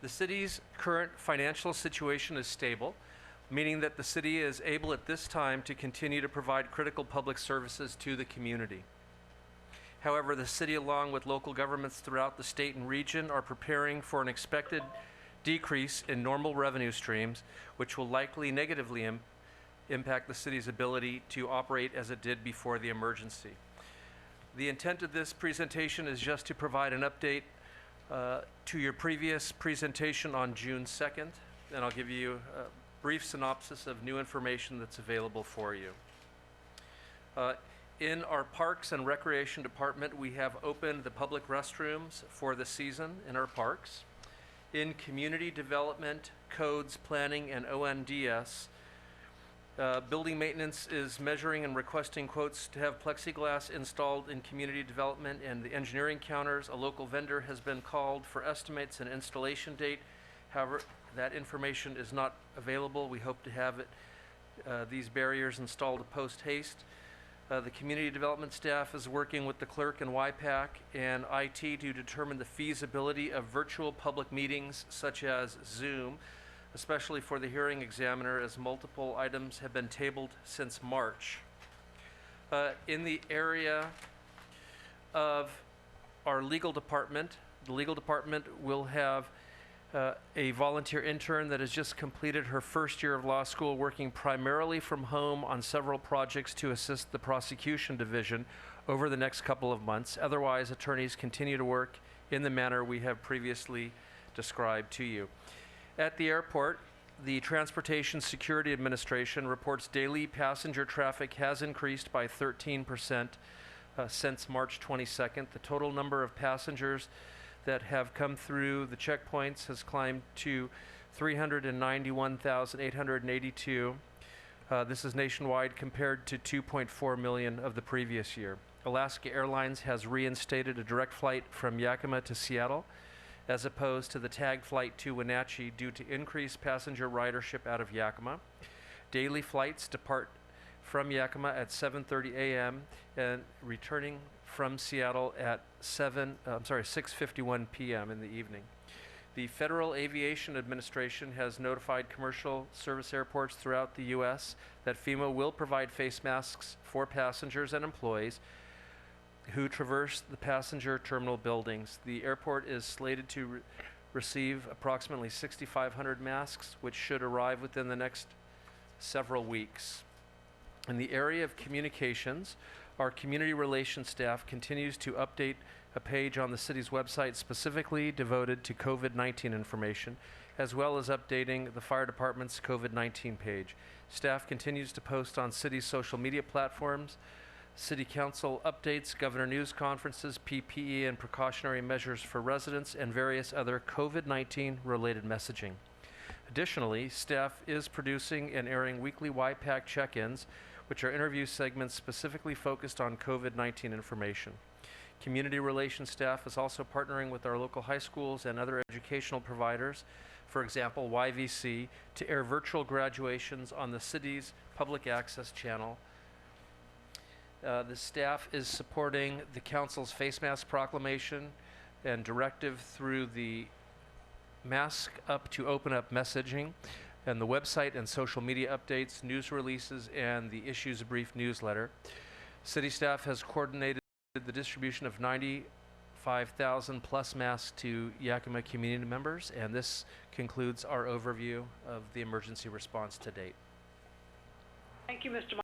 The city's current financial situation is stable, meaning that the city is able at this time to continue to provide critical public services to the community. However, the city, along with local governments throughout the state and region, are preparing for an expected decrease in normal revenue streams, which will likely negatively impact the city's ability to operate as it did before the emergency. The intent of this presentation is just to provide an update to your previous presentation on June 2nd, and I'll give you a brief synopsis of new information that's available for you. In our Parks and Recreation Department, we have opened the public restrooms for the season in our parks. In Community Development, Codes, Planning, and ONDS, building maintenance is measuring and requesting quotes to have plexiglass installed in community development and the engineering counters. A local vendor has been called for estimates and installation date. However, that information is not available. We hope to have these barriers installed post haste. The community development staff is working with the clerk and YPAC and IT to determine the feasibility of virtual public meetings such as Zoom, especially for the hearing examiner, as multiple items have been tabled since March. In the area of our legal department, the legal department will have a volunteer intern that has just completed her first year of law school, working primarily from home on several projects to assist the prosecution division over the next couple of months. Otherwise, attorneys continue to work in the manner we have previously described to you. At the airport, the Transportation Security Administration reports daily passenger traffic has increased by 13% since March 22nd. The total number of passengers that have come through the checkpoints has climbed to 391,882. This is nationwide compared to 2.4 million of the previous year. Alaska Airlines has reinstated a direct flight from Yakima to Seattle, as opposed to the tag flight to Wenatchee due to increased passenger ridership out of Yakima. Daily flights depart from Yakima at 7:30 a.m. and returning from Seattle at 6:51 p.m. in the evening. The Federal Aviation Administration has notified commercial service airports throughout the U.S. that FEMA will provide face masks for passengers and employees who traverse the passenger terminal buildings. The airport is slated to receive approximately 6,500 masks, which should arrive within the next several weeks. In the area of communications, our community relations staff continues to update a page on the city's website specifically devoted to COVID-19 information, as well as updating the fire department's COVID-19 page. Staff continues to post on city's social media platforms, City Council updates, governor news conferences, PPE and precautionary measures for residents, and various other COVID-19 related messaging. Additionally, staff is producing and airing weekly YPAC check-ins, which are interview segments specifically focused on COVID-19 information. Community relations staff is also partnering with our local high schools and other educational providers, for example, YVC, to air virtual graduations on the city's public access channel. The staff is supporting the council's face mask proclamation and directive through the Mask Up to Open Up messaging, and the website and social media updates, news releases, and the Issues Brief newsletter. City staff has coordinated the distribution of 95,000 plus masks to Yakima community members, and this concludes our overview of the emergency response to date. Thank you, Mr.